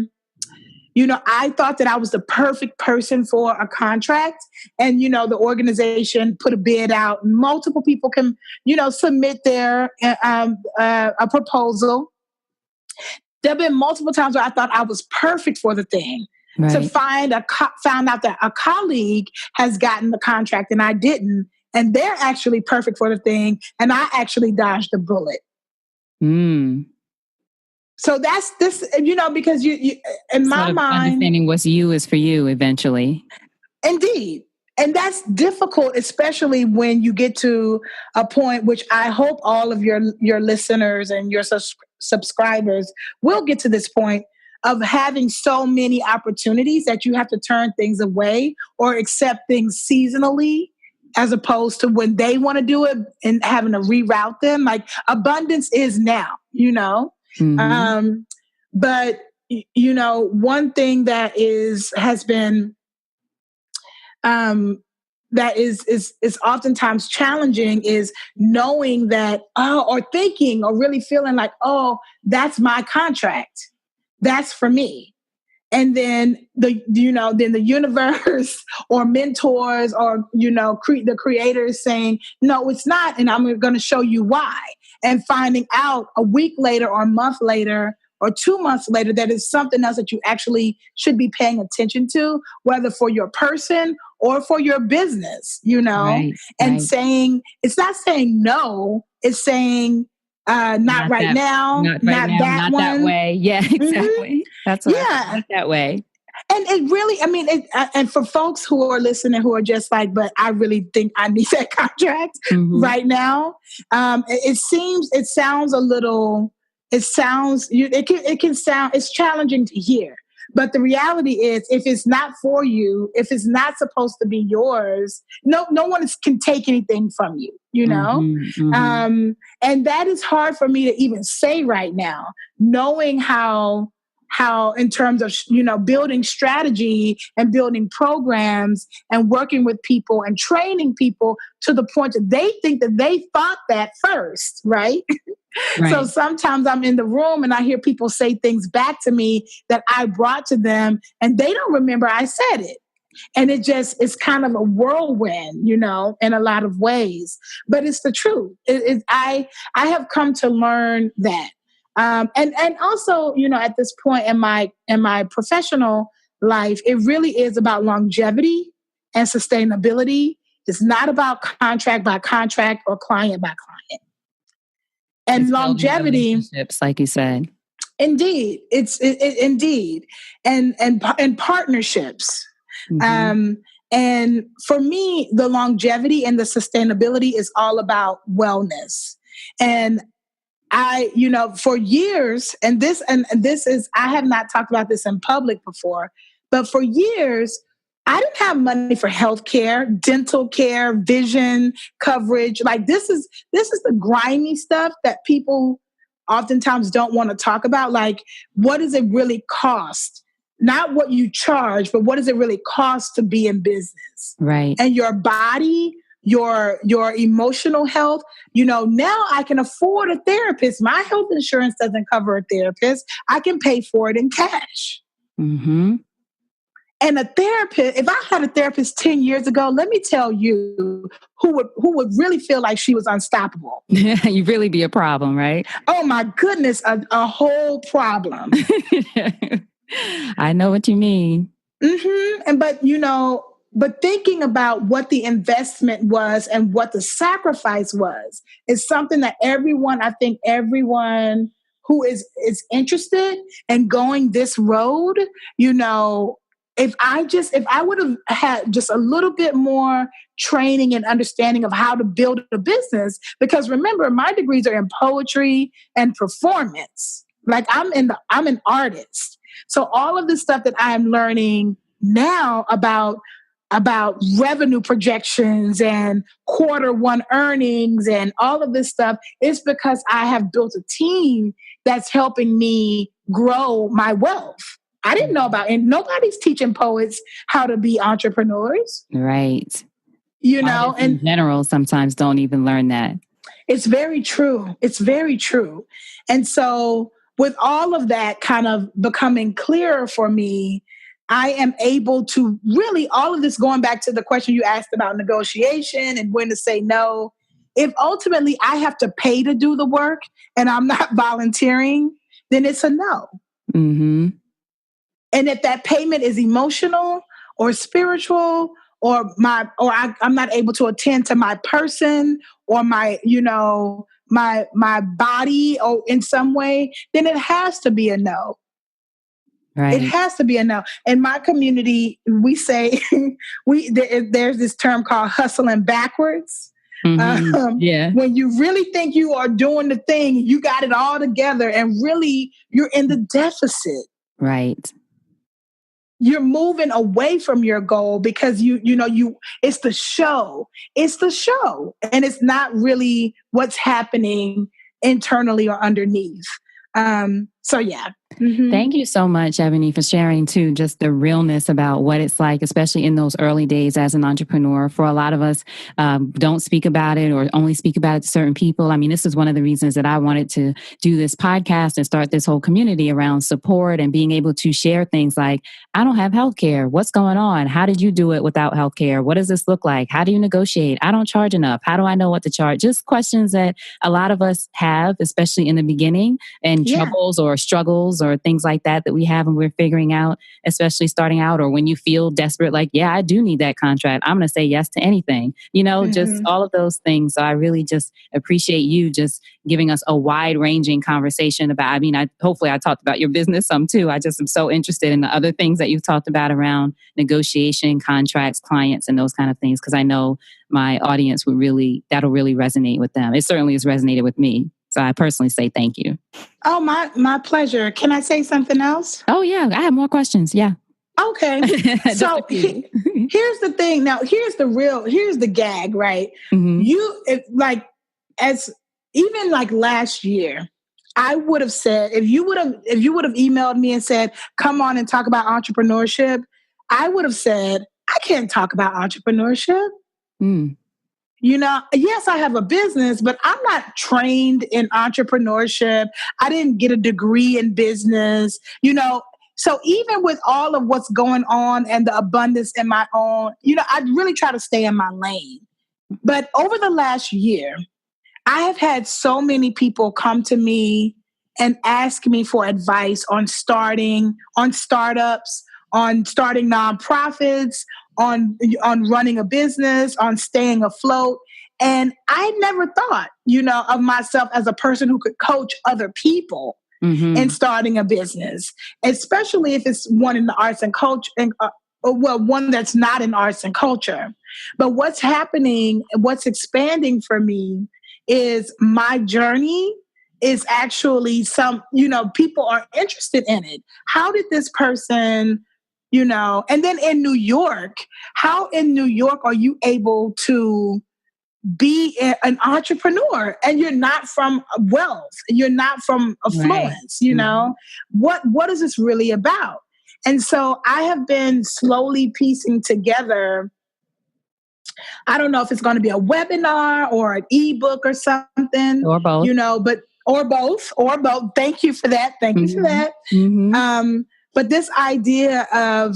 I thought that I was the perfect person for a contract, and the organization put a bid out. Multiple people can, submit their a proposal. There have been multiple times where I thought I was perfect for the thing. Right. To found out that a colleague has gotten the contract and I didn't. And they're actually perfect for the thing, and I actually dodged the bullet. Mm. So that's this, because you in my mind, understanding what's you is for you eventually. Indeed. And that's difficult, especially when you get to a point, which I hope all of your listeners and your subscribers will get to this point of having so many opportunities that you have to turn things away or accept things seasonally as opposed to when they want to do it and having to reroute them. Like abundance is now, you know? Mm-hmm. But, you know, one thing that has been, that is oftentimes challenging is knowing that, or thinking or really feeling like, oh, that's my contract. That's for me. And then the universe or mentors or, you know, the creators saying, no, it's not. And I'm going to show you why. And finding out a week later or a month later or 2 months later that it's something else that you actually should be paying attention to, whether for your person or for your business, you know, right, and right. saying, it's not saying no, it's saying, not right now, not right now, that not one. that way. Yeah, exactly. Mm-hmm. That's what I said, not that way. And it really, I mean, and for folks who are listening who are just like, but I really think I need that contract right now. It can sound, it's challenging to hear. But the reality is, if it's not for you, if it's not supposed to be yours, no one can take anything from you, you know? And that is hard for me to even say right now, knowing how in terms of, you know, building strategy and building programs and working with people and training people to the point that they think that they thought that first, right? Right. So sometimes I'm in the room and I hear people say things back to me that I brought to them and they don't remember I said it. And it's kind of a whirlwind, you know, in a lot of ways, but it's the truth. I have come to learn that. And also, you know, at this point in my professional life, it really is about longevity and sustainability. It's not about contract by contract or client by client. And it's longevity, relationships, like you said. Indeed, indeed, and partnerships. And for me, the longevity and the sustainability is all about wellness. And I, you know, for years, and this is, I have not talked about this in public before, but for years, I didn't have money for healthcare, dental care, vision coverage. Like this is the grimy stuff that people oftentimes don't want to talk about. Like, what does it really cost? Not what you charge, but what does it really cost to be in business? Right. And your body, your emotional health. You know, now I can afford a therapist. My health insurance doesn't cover a therapist. I can pay for it in cash. And a therapist, if I had a therapist 10 years ago, let me tell you, who would really feel like she was unstoppable. You'd really be a problem, right? Oh my goodness, a whole problem. I know what you mean. But thinking about what the investment was and what the sacrifice was is something that everyone who is interested in going this road, you know, if I would have had just a little bit more training and understanding of how to build a business, because remember, my degrees are in poetry and performance. Like I'm an artist. So all of the stuff that I'm learning now about revenue projections and quarter one earnings and all of this stuff is because I have built a team that's helping me grow my wealth. I didn't know about it. Nobody's teaching poets how to be entrepreneurs. Right. You know, artists in general sometimes don't even learn that. It's very true. It's very true. And so with all of that kind of becoming clearer for me, I am able to really, all of this going back to the question you asked about negotiation and when to say no. If ultimately I have to pay to do the work and I'm not volunteering, then it's a no. And if that payment is emotional or spiritual, or I'm not able to attend to my person or my, you know, my body or in some way, then it has to be a no. Right. It has to be a no. In my community, we say there's this term called hustling backwards. When you really think you are doing the thing, you got it all together, and really you're in the deficit. Right. You're moving away from your goal because it's the show. It's the show. And it's not really what's happening internally or underneath. So yeah. Mm-hmm. Thank you so much, Ebony, for sharing too, just the realness about what it's like, especially in those early days as an entrepreneur. For a lot of us, don't speak about it or only speak about it to certain people. I mean, this is one of the reasons that I wanted to do this podcast and start this whole community around support and being able to share things like, I don't have healthcare. What's going on? How did you do it without healthcare? What does this look like? How do you negotiate? I don't charge enough. How do I know what to charge? Just questions that a lot of us have, especially in the beginning, and troubles or struggles or things like that we have and we're figuring out, especially starting out, or when you feel desperate, like, yeah, I do need that contract. I'm going to say yes to anything, just all of those things. So I really just appreciate you just giving us a wide ranging conversation about, hopefully I talked about your business some too. I just am so interested in the other things that you've talked about around negotiation, contracts, clients, and those kind of things. Cause I know my audience that'll really resonate with them. It certainly has resonated with me. So I personally say thank you. Oh, my pleasure. Can I say something else? Oh, yeah. I have more questions. Yeah. Okay. So here's the thing. Now, here's the gag, right? Mm-hmm. Even last year, I would have said, if you would have emailed me and said, come on and talk about entrepreneurship, I would have said, I can't talk about entrepreneurship. Mm. Yes, I have a business, but I'm not trained in entrepreneurship. I didn't get a degree in business, So even with all of what's going on and the abundance in my own, I really try to stay in my lane. But over the last year, I have had so many people come to me and ask me for advice on startups, on starting nonprofits, on running a business, on staying afloat. And I never thought, of myself as a person who could coach other people in starting a business, especially if it's one in the arts and culture, one that's not in arts and culture. But what's happening, what's expanding for me is my journey is actually people are interested in it. How did this person, and then in New York, how in New York are you able to be an entrepreneur and you're not from wealth, you're not from affluence, right. What is this really about? And so I have been slowly piecing together, I don't know if it's going to be a webinar or an ebook or something, or both, or both. Thank you for that. Thank you for that. Mm-hmm. But this idea of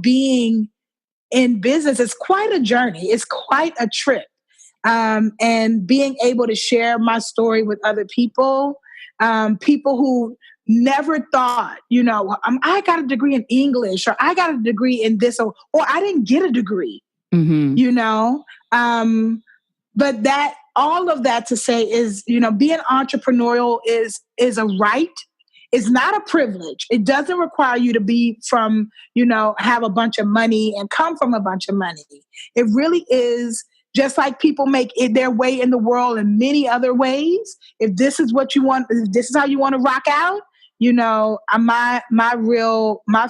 being in business is quite a journey. It's quite a trip. And being able to share my story with other people who never thought, I got a degree in English, or I got a degree in this, or I didn't get a degree, but that all of that to say is, being entrepreneurial is a right. It's not a privilege. It doesn't require you to be from, have a bunch of money and come from a bunch of money. It really is just like people make it their way in the world in many other ways. If this is what you want, if this is how you want to rock out, my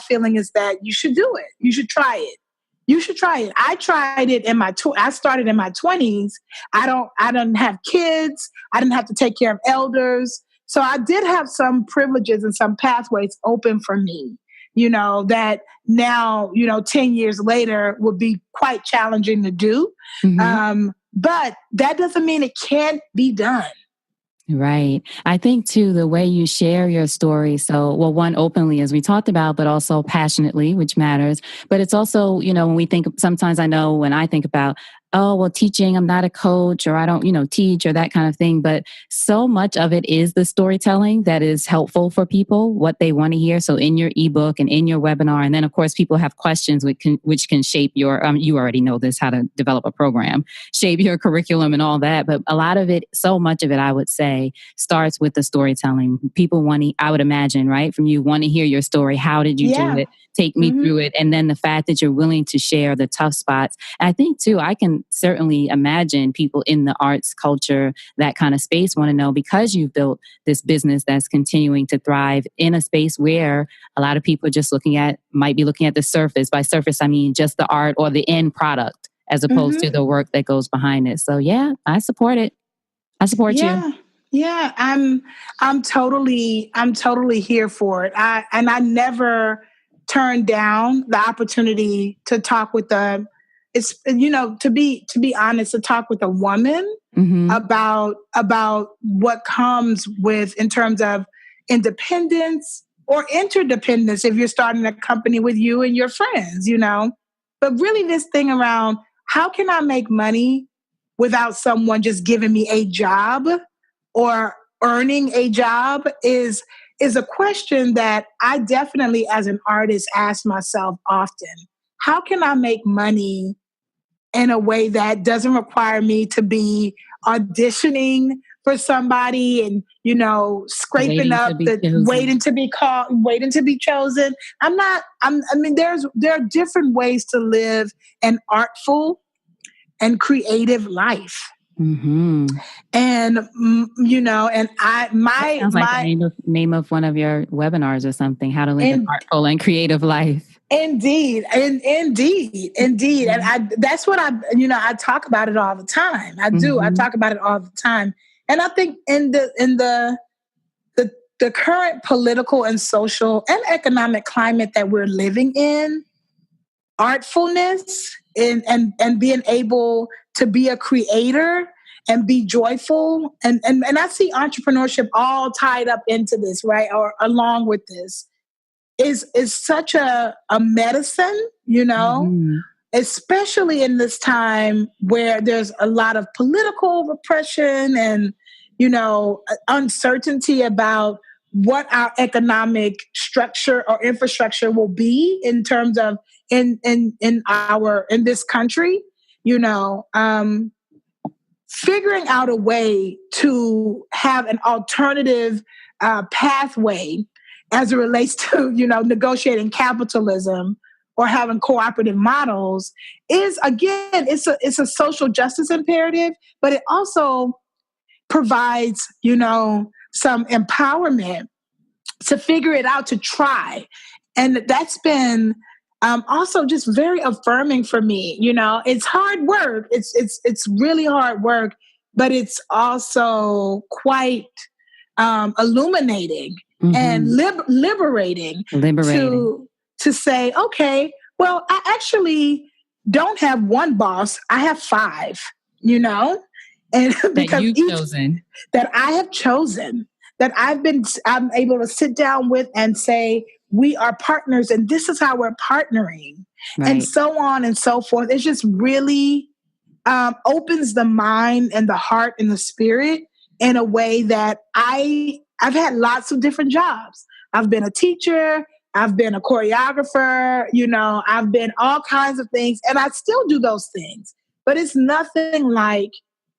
feeling is that you should do it. You should try it. You should try it. I tried it I started in my 20s. I didn't have kids. I didn't have to take care of elders. So I did have some privileges and some pathways open for me, that now, 10 years later would be quite challenging to do. Mm-hmm. But that doesn't mean it can't be done. Right. I think too, the way you share your story. So, one, openly, as we talked about, but also passionately, which matters. But it's also, when we think, sometimes I know when I think about, teaching, I'm not a coach, or I don't, teach, or that kind of thing. But so much of it is the storytelling that is helpful for people, what they want to hear. So in your ebook and in your webinar, and then of course, people have questions which can shape your, you already know this, how to develop a program, shape your curriculum and all that. But a lot of it, so much of it, I would say, starts with the storytelling. People I would imagine, right, from you, want to hear your story. How did you do it? Take me through it. And then the fact that you're willing to share the tough spots. And I think too, I can certainly imagine people in the arts, culture, that kind of space want to know, because you've built this business that's continuing to thrive in a space where a lot of people just might be looking at the surface. By surface, I mean just the art or the end product, as opposed to the work that goes behind it. So yeah, I support it. I support you. Yeah, I'm totally here for it. I never turned down the opportunity to talk with to be honest, to talk with a woman about what comes with, in terms of independence or interdependence, if you're starting a company with you and your friends, But really, this thing around, how can I make money without someone just giving me a job or earning a job is a question that I definitely, as an artist, ask myself often. How can I make money in a way that doesn't require me to be auditioning for somebody and, scraping waiting to be called, waiting to be chosen? There are different ways to live an artful and creative life. Mm-hmm. And and that sounds like the name of one of your webinars or something. How to live an artful and creative life. Indeed. And that's what I talk about it all the time. I do. I talk about it all the time. And I think in the current political and social and economic climate that we're living in, artfulness and being able to be a creator and be joyful. And I see entrepreneurship all tied up into this, right? Or along with this is such a medicine, especially in this time where there's a lot of political repression and, uncertainty about what our economic structure or infrastructure will be in terms of in this country, figuring out a way to have an alternative pathway as it relates to, negotiating capitalism or having cooperative models is, again, it's a social justice imperative, but it also provides, some empowerment to figure it out, to try. And that's been also just very affirming for me. It's hard work. It's really hard work, but it's also quite illuminating and liberating to say, okay, well, I actually don't have one boss. I have 5, and because that I have chosen, that I'm able to sit down with and say, we are partners and this is how we're partnering, and so on and so forth. It just really opens the mind and the heart and the spirit in a way that I've had lots of different jobs. I've been a teacher, I've been a choreographer, I've been all kinds of things, and I still do those things. But it's nothing like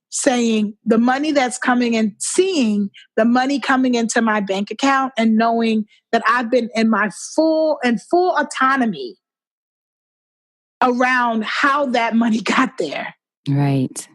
saying the money that's coming in, seeing the money coming into my bank account and knowing that I've been in my full autonomy around how that money got there. Right.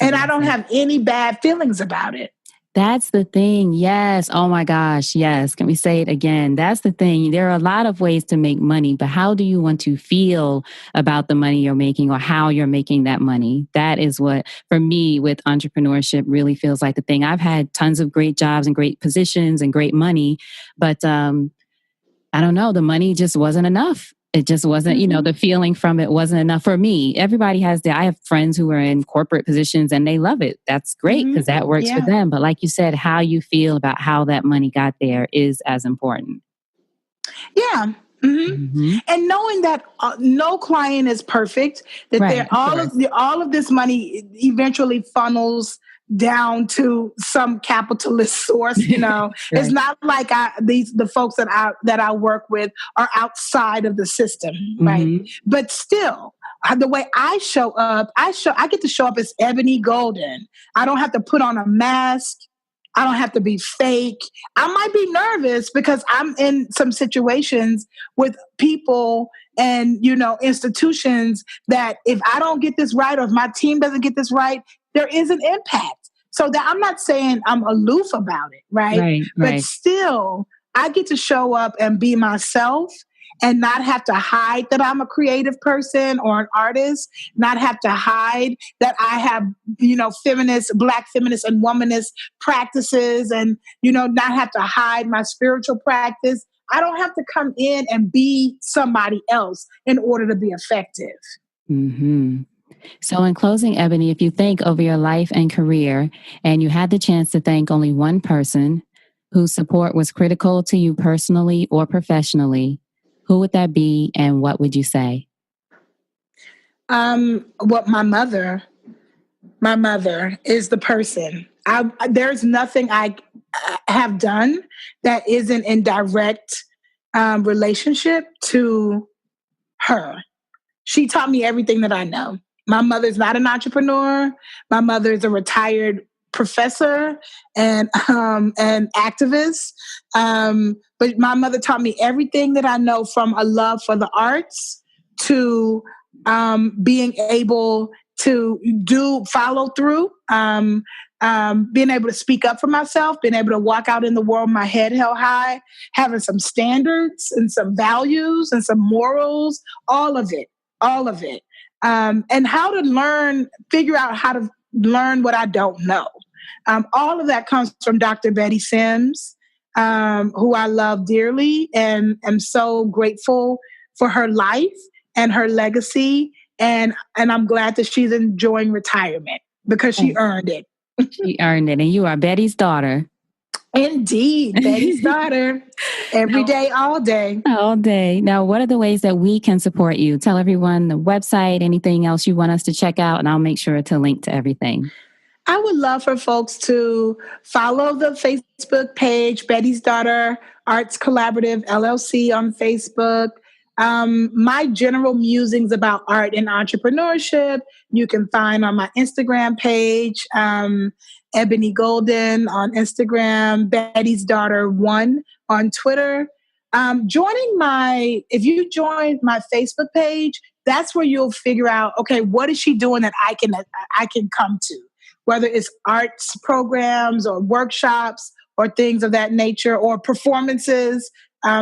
And I don't have any bad feelings about it. That's the thing. Yes. Oh my gosh. Yes. Can we say it again? That's the thing. There are a lot of ways to make money, but how do you want to feel about the money you're making or how you're making that money? That is what, for me, with entrepreneurship really feels like the thing. I've had tons of great jobs and great positions and great money, but I don't know, the money just wasn't enough. It just wasn't, the feeling from it wasn't enough for me. Everybody I have friends who are in corporate positions and they love it. That's great because that works for them. But like you said, how you feel about how that money got there is as important. Yeah. And knowing that no client is perfect, that all of this money eventually funnels down to some capitalist source. It's not like the folks that I work with are outside of the system, right? But still, the way I show up, I get to show up as Ebony Golden. I don't have to put on a mask. I don't have to be fake. I might be nervous because I'm in some situations with people and, institutions that if I don't get this right or if my team doesn't get this right, there is an impact. So that I'm not saying I'm aloof about it, right? But Right. still, I get to show up and be myself and not have to hide that I'm a creative person or an artist, not have to hide that I have, Black feminist and womanist practices and, not have to hide my spiritual practice. I don't have to come in and be somebody else in order to be effective. Mm-hmm. So in closing, Ebony, if you think over your life and career and you had the chance to thank only one person whose support was critical to you personally or professionally, who would that be and what would you say? What my mother is the person. There's nothing I have done that isn't in direct relationship to her. She taught me everything that I know. My mother's not an entrepreneur. My mother is a retired professor and activist. But my mother taught me everything that I know, from a love for the arts to being able to follow through, being able to speak up for myself, being able to walk out in the world, my head held high, having some standards and some values and some morals, all of it. And how to figure out how to learn what I don't know. All of that comes from Dr. Betty Sims, who I love dearly and am so grateful for her life and her legacy. And I'm glad that she's enjoying retirement because she earned it. She earned it. And you are Betty's daughter. Indeed, Betty's daughter. Every day, all day. All day. Now, what are the ways that we can support you? Tell everyone the website, anything else you want us to check out, and I'll make sure to link to everything. I would love for folks to follow the Facebook page, Betty's Daughter Arts Collaborative LLC on Facebook. My general musings about art and entrepreneurship, you can find on my Instagram page, Ebony Golden on Instagram, Betty's Daughter 1 on Twitter. If you join my Facebook page, that's where you'll figure out, okay, what is she doing that I can come to? Whether it's arts programs or workshops or things of that nature, or performances,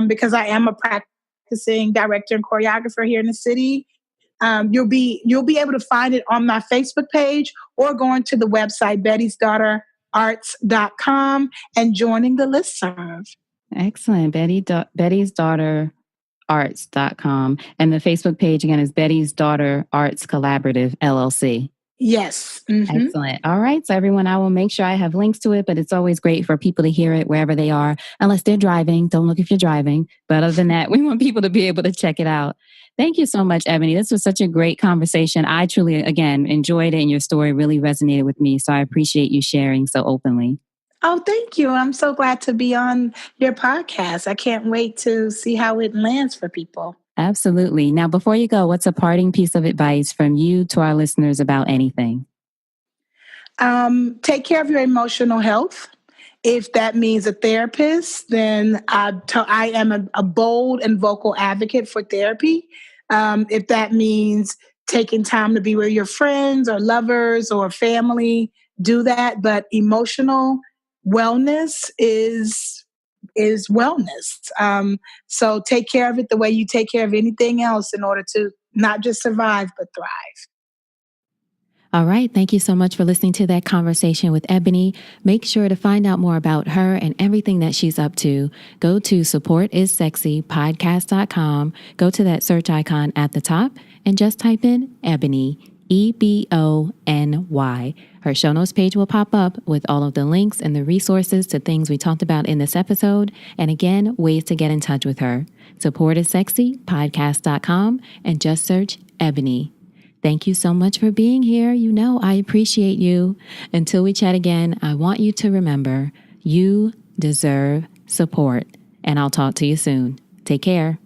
because I am a practicing director and choreographer here in the city. You'll be able to find it on my Facebook page or going to the website bettysdaughterarts.com and joining the listserv. Excellent. Betty's Daughter arts.com. And the Facebook page again is Betty's Daughter Arts Collaborative LLC. Yes. Mm-hmm. Excellent. All right. So everyone, I will make sure I have links to it, but it's always great for people to hear it wherever they are, unless they're driving. Don't look if you're driving. But other than that, we want people to be able to check it out. Thank you so much, Ebony. This was such a great conversation. I truly, again, enjoyed it, and your story really resonated with me. So I appreciate you sharing so openly. Oh, thank you. I'm so glad to be on your podcast. I can't wait to see how it lands for people. Absolutely. Now, before you go, what's a parting piece of advice from you to our listeners about anything? Take care of your emotional health. If that means a therapist, then I am a bold and vocal advocate for therapy. If that means taking time to be with your friends or lovers or family, do that. But emotional wellness is wellness. So take care of it the way you take care of anything else in order to not just survive, but thrive. All right. Thank you so much for listening to that conversation with Ebony. Make sure to find out more about her and everything that she's up to. Go to supportissexypodcast.com. Go to that search icon at the top and just type in Ebony, EBONY. Her show notes page will pop up with all of the links and the resources to things we talked about in this episode. And again, ways to get in touch with her. Supportissexypodcast.com and just search Ebony. Thank you so much for being here. You know, I appreciate you. Until we chat again, I want you to remember you deserve support. And I'll talk to you soon. Take care.